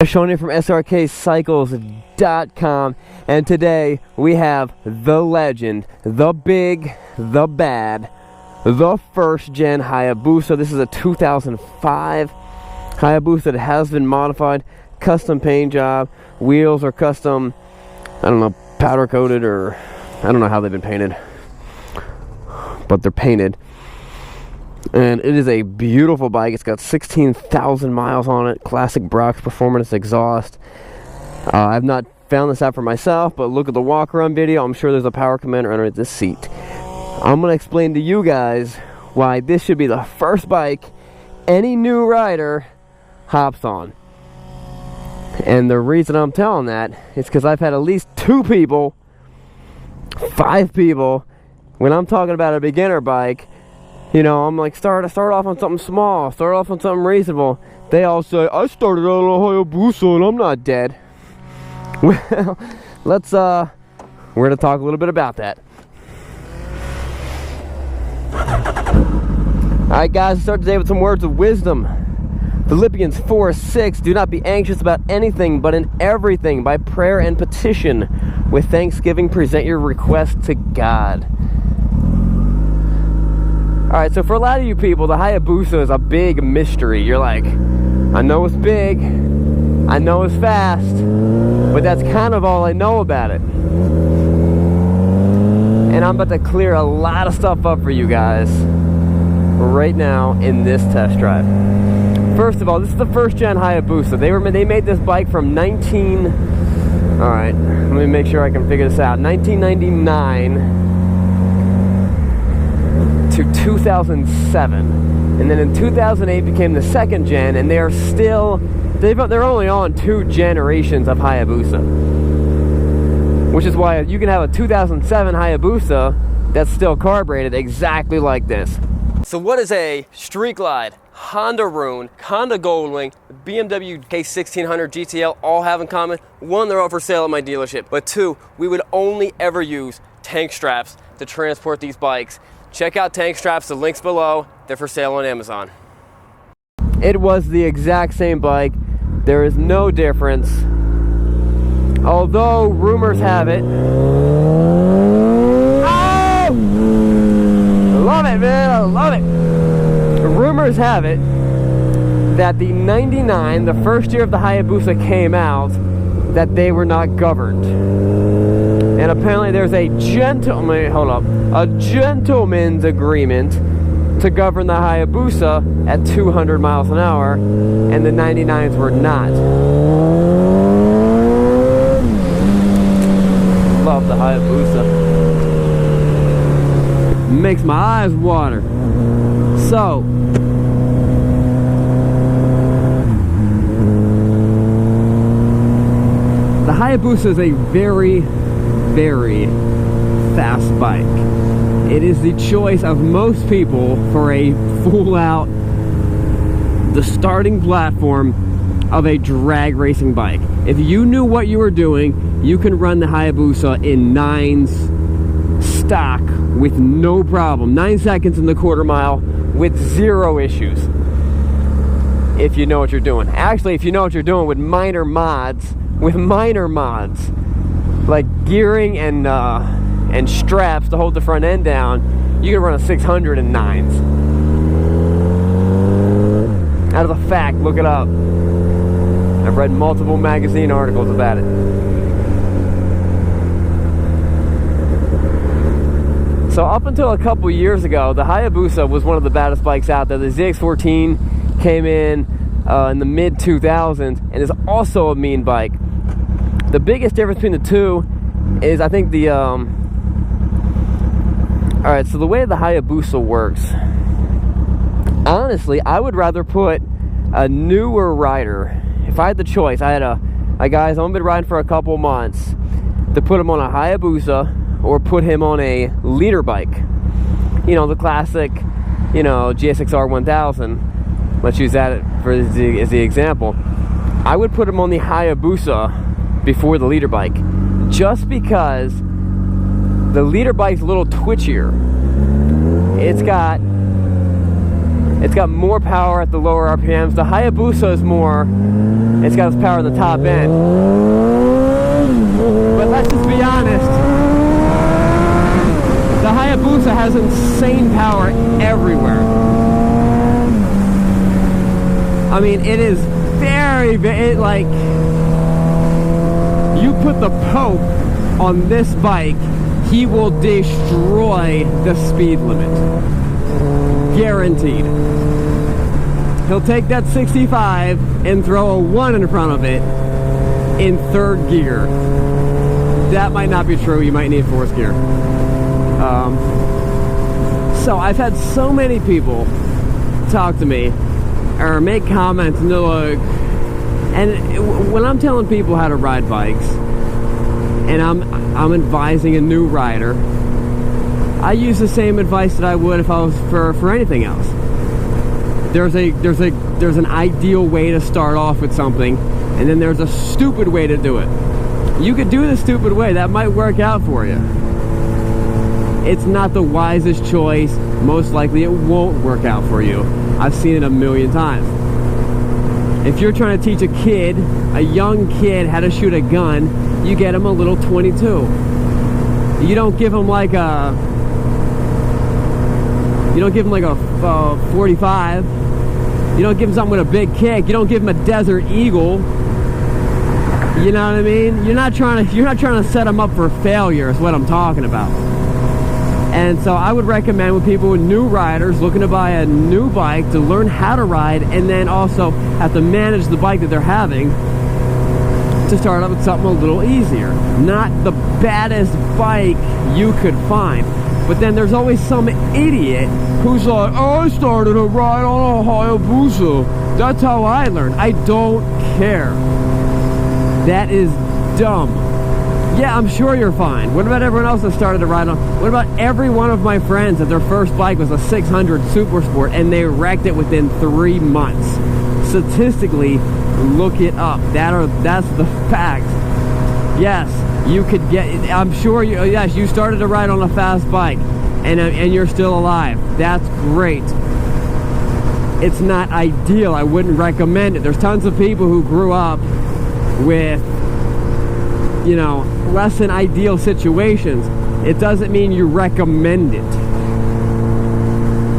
Showing from Srkcycles.com, and today we have the legend, the big, the bad, the first gen Hayabusa. This is a 2005 Hayabusa that has been modified, custom paint job, wheels are custom, I don't know, powder coated, or I don't know how they've been painted, but they're painted. And it is a beautiful bike. It's got 16,000 miles on it. Classic Brock's performance exhaust. I've not found this out for myself, but look at the walk around video. I'm sure there's a power commander underneath this seat. I'm going to explain to you guys why this should be the first bike any new rider hops on. And the reason I'm telling that is because I've had at least 2 people, 5 people, when I'm talking about a beginner bike, you know, I'm like, start off on something small, start off on something reasonable. They all say, I started out on a Hayabusa and I'm not dead. Well, let's, we're gonna talk a little bit about that. Alright guys, let's start today with some words of wisdom. Philippians 4:6, do not be anxious about anything, but in everything, by prayer and petition, with thanksgiving, present your request to God. Alright, so for a lot of you people, the Hayabusa is a big mystery. You're like, I know it's big, I know it's fast, but that's kind of all I know about it. And I'm about to clear a lot of stuff up for you guys right now in this test drive. First of all, this is the first gen Hayabusa. They made this bike from alright, let me make sure I can figure this out. 1999 to 2007, and then in 2008 became the second gen, and they're only on 2 generations of Hayabusa, which is why you can have a 2007 Hayabusa that's still carbureted exactly like this. So what is a Street Glide, Honda Rune, Honda Goldwing, BMW K1600 GTL all have in common? 1, they're all for sale at my dealership, but 2, we would only ever use tank straps to transport these bikes. Check out tank straps, the link's below. They're for sale on Amazon. It was the exact same bike. There is no difference. Although rumors have it. Oh! I love it, man. I love it. Rumors have it that the 99, the first year of the Hayabusa came out, that they were not governed. And apparently there's a gentleman's agreement to govern the Hayabusa at 200 miles an hour, and the 99s were not. Love the Hayabusa. Makes my eyes water. So, the Hayabusa is a very, very fast bike. It is the choice of most people for a full-out, the starting platform of a drag racing bike. If you knew what you were doing, you can run the Hayabusa in 9s stock with no problem. 9 seconds in the quarter mile with 0 issues. If you know what you're doing. Actually, if you know what you're doing with minor mods, like gearing and straps to hold the front end down, you can run a 600 in 9s. That is a fact. Look it up. I've read multiple magazine articles about it. So up until a couple years ago, the Hayabusa was one of the baddest bikes out there. The ZX14 came in the mid 2000s and is also a mean bike. The biggest difference between the two is, I think, the alright, so the way the Hayabusa works, honestly, I would rather put a newer rider, if I had the choice. I had a guy's only been riding for a couple months, to put him on a Hayabusa or put him on a leader bike. You know, the classic, you know, GSXR 1000. Let's use that as the example. I would put him on the Hayabusa before the leader bike, just because the leader bike's a little twitchier. It's got more power at the lower RPMs. The Hayabusa is more, It's got its power at the top end. But let's just be honest, the Hayabusa has insane power everywhere. I mean, it is very, like, you put the Pope on this bike, he will destroy the speed limit. Guaranteed. He'll take that 65 and throw a 1 in front of it in 3rd gear. That might not be true. You might need 4th gear. So I've had so many people talk to me or make comments and they're like, and when I'm telling people how to ride bikes and I'm advising a new rider, I use the same advice that I would if I was for anything else. There's an ideal way to start off with something, and then there's a stupid way to do it. You could do the stupid way, that might work out for you. It's not the wisest choice. Most likely it won't work out for you. I've seen it a million times. If you're trying to teach a kid, a young kid, how to shoot a gun, you get him a little 22. You don't give him like a 45. You don't give him something with a big kick. You don't give him a Desert Eagle. You know what I mean? You're not trying to set him up for failure is what I'm talking about. And so I would recommend with people, with new riders looking to buy a new bike, to learn how to ride and then also have to manage the bike that they're having, to start out with something a little easier. Not the baddest bike you could find. But then there's always some idiot who's like, oh, I started to ride on a Hayabusa. That's how I learned. I don't care. That is dumb. Yeah, I'm sure you're fine. What about everyone else that started to ride on? What about every one of my friends that their first bike was a 600 Super Sport and they wrecked it within 3 months? Statistically, look it up. That's the facts. Yes, you could get, I'm sure, yes, you started to ride on a fast bike and you're still alive. That's great. It's not ideal. I wouldn't recommend it. There's tons of people who grew up with, you know, less than ideal situations. It doesn't mean you recommend it.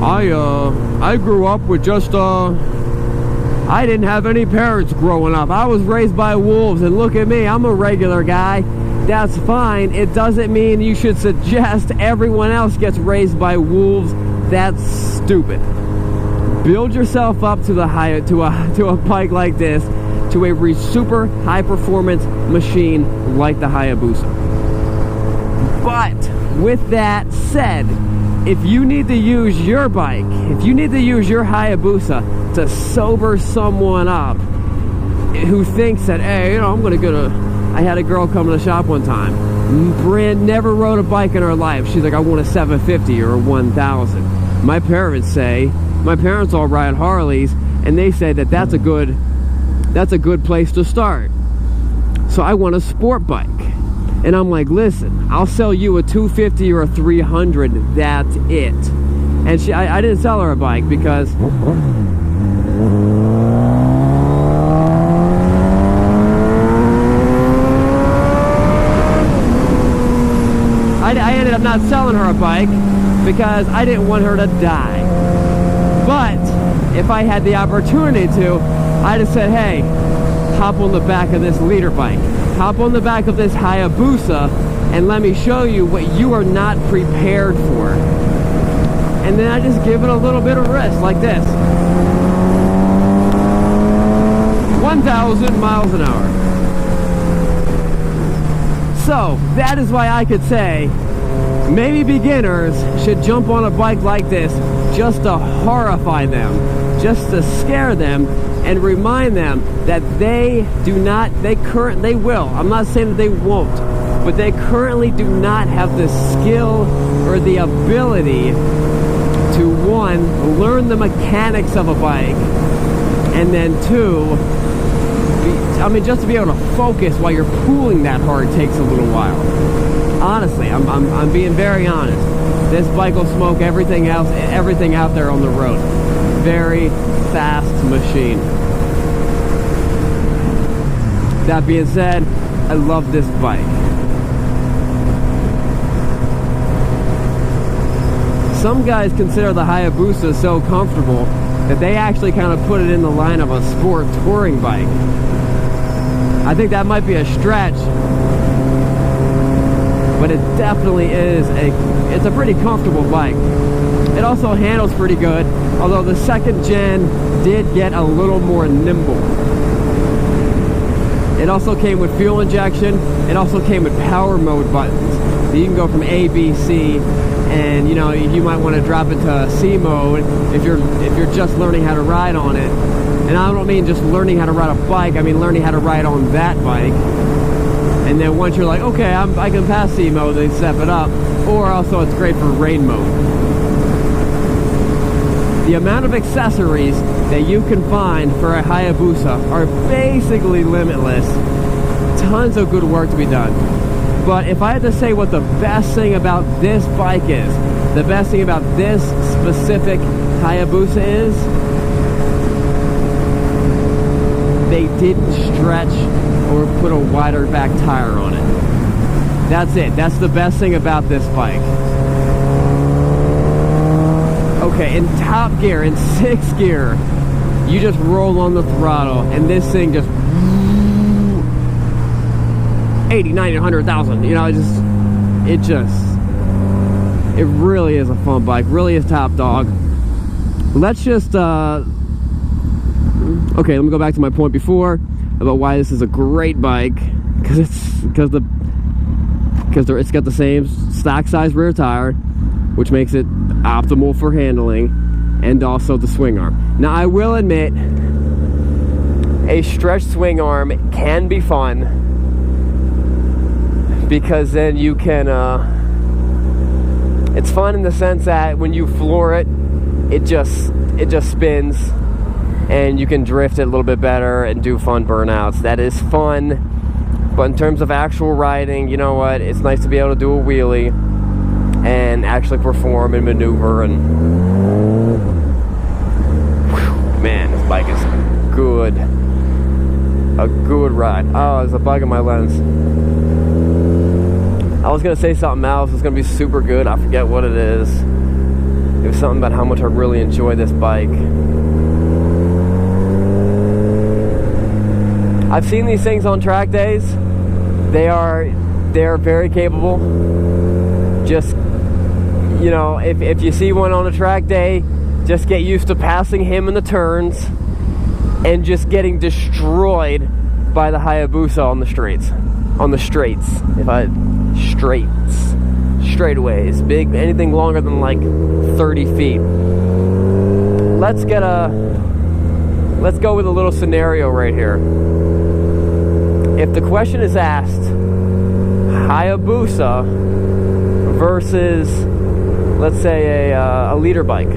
I grew up with just, I didn't have any parents growing up. I was raised by wolves, and look at me, I'm a regular guy. That's fine. It doesn't mean you should suggest everyone else gets raised by wolves. That's stupid. Build yourself up to a bike like this, to a super high performance machine like the Hayabusa. But with that said, if you need to use your bike, if you need to use your Hayabusa to sober someone up who thinks that, hey, you know, I'm gonna go to, I had a girl come to the shop one time, never rode a bike in her life. She's like, I want a 750 or a 1000. My parents all ride Harleys, and they say that that's a good place to start. So I want a sport bike. And I'm like, listen, I'll sell you a 250 or a 300, that's it. And I didn't sell her a bike because I ended up not selling her a bike because I didn't want her to die. But if I had the opportunity to, I'd have said, hey, hop on the back of this leader bike. Hop on the back of this Hayabusa and let me show you what you are not prepared for. And then I just give it a little bit of risk like this. 1,000 miles an hour. So that is why I could say maybe beginners should jump on a bike like this just to horrify them, just to scare them, and remind them that they will. I'm not saying that they won't, but they currently do not have the skill or the ability to, one, learn the mechanics of a bike, and then two, just to be able to focus while you're pulling that hard takes a little while. Honestly, I'm being very honest. This bike will smoke everything else, everything out there on the road. Very fast machine. That being said, I love this bike. Some guys consider the Hayabusa so comfortable that they actually kind of put it in the line of a sport touring bike. I think that might be a stretch, but it definitely is it's a pretty comfortable bike. It also handles pretty good, although the second gen did get a little more nimble. It also came with fuel injection. It also came with power mode buttons. So you can go from A, B, C, and you know, you might want to drop into C mode if you're just learning how to ride on it. And I don't mean just learning how to ride a bike, I mean learning how to ride on that bike. And then once you're like, okay, I can pass C mode, then step it up. Or also it's great for rain mode. The amount of accessories that you can find for a Hayabusa are basically limitless. Tons of good work to be done. But if I had to say what the best thing about this bike is, the best thing about this specific Hayabusa is, they didn't stretch or put a wider back tire on it. That's it. That's the best thing about this bike. Okay, in top gear, in 6th gear, you just roll on the throttle and this thing just 80, 90, 100,000, you know, it really is a fun bike, really is top dog. Let's just, okay, let me go back to my point before about why this is a great bike, because it's got the same stock size rear tire, which makes it optimal for handling, and also the swing arm. Now, I will admit, a stretched swing arm can be fun, because then you can, it's fun in the sense that when you floor it, it just spins, and you can drift it a little bit better and do fun burnouts. That is fun, but in terms of actual riding, you know what, it's nice to be able to do a wheelie and actually perform and maneuver, and whew, man, this bike is good. A good ride. Oh, there's a bug in my lens. I was gonna say something else. It's gonna be super good. I forget what it is. It was something about how much I really enjoy this bike. I've seen these things on track days. They are very capable. Just, you know, if you see one on a track day, just get used to passing him in the turns and just getting destroyed by the Hayabusa on the straights. Straightaways, big, anything longer than like 30 feet. Let's go with a little scenario right here. If the question is asked, Hayabusa versus, let's say, a leader bike,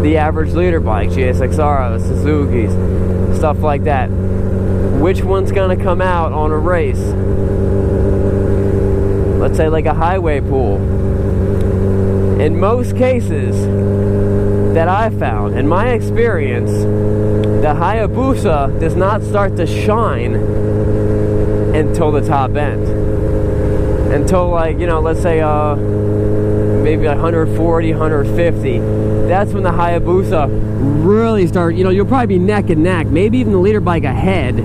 the average leader bike, GSXR, Suzuki's, stuff like that, which one's gonna come out on a race? Let's say like a highway pool. In most cases that I've found, in my experience, the Hayabusa does not start to shine until the top end. Until, like, you know, let's say maybe 140, 150. That's when the Hayabusa really starts, you know, you'll probably be neck and neck, maybe even the leader bike ahead,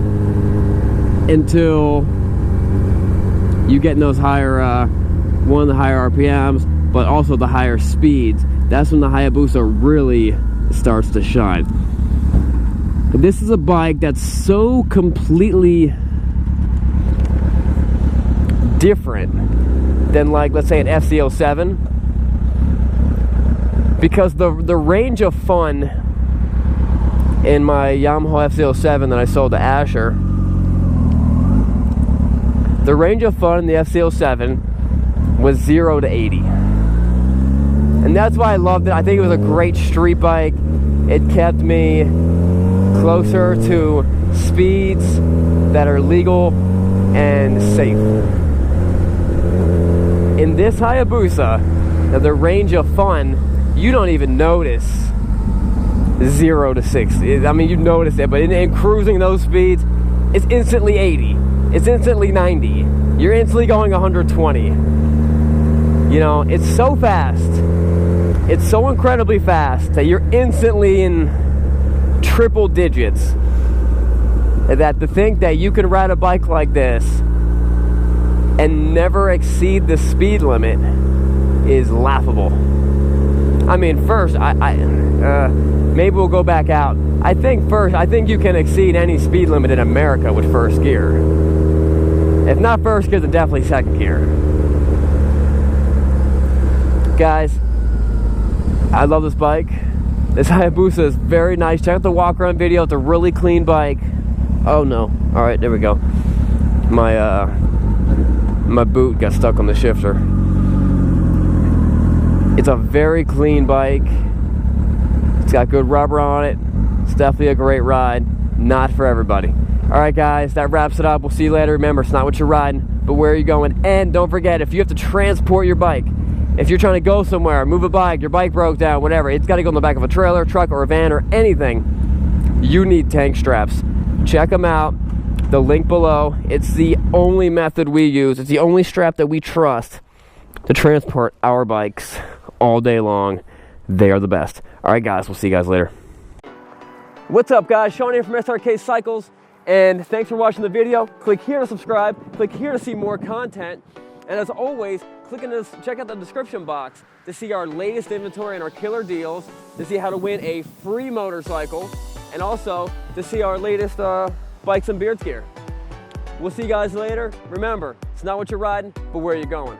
until you get in those higher, one of the higher RPMs, but also the higher speeds. That's when the Hayabusa really starts to shine. This is a bike that's so completely different than, like, let's say an FC07, because the range of fun in my Yamaha FC07 that I sold to Asher, the range of fun in the FC07 was 0 to 80. And that's why I loved it. I think it was a great street bike. It kept me closer to speeds that are legal and safe. In this Hayabusa, the range of fun, you don't even notice 0 to 60. I mean, you notice it, but in cruising those speeds, it's instantly 80. It's instantly 90. You're instantly going 120. You know, it's so fast. It's so incredibly fast that you're instantly in triple digits. That to think that you can ride a bike like this and never exceed the speed limit is laughable. I mean, first, maybe we'll go back out. I think you can exceed any speed limit in America with first gear. If not first gear, then definitely second gear. Guys, I love this bike. This Hayabusa is very nice. Check out the walk around video. It's a really clean bike. Oh no. All right, there we go. My boot got stuck on the shifter. It's a very clean bike. It's got good rubber on it. It's definitely a great ride. Not for everybody. All right, guys, that wraps it up. We'll see you later. Remember, it's not what you're riding, but where you're going. And don't forget, if you have to transport your bike, if you're trying to go somewhere, move a bike, your bike broke down, whatever, it's got to go in the back of a trailer, truck, or a van, or anything, you need tank straps. Check them out. The link below. It's the only method we use. It's the only strap that we trust to transport our bikes all day long. They are the best. All right, guys, we'll see you guys later. What's up, guys? Sean here from Srkcycles, and thanks for watching the video. Click here to subscribe. Click here to see more content. And as always, check out the description box to see our latest inventory and our killer deals, to see how to win a free motorcycle, and also to see our latest bikes and beards gear. We'll see you guys later. Remember, it's not what you're riding, but where you're going.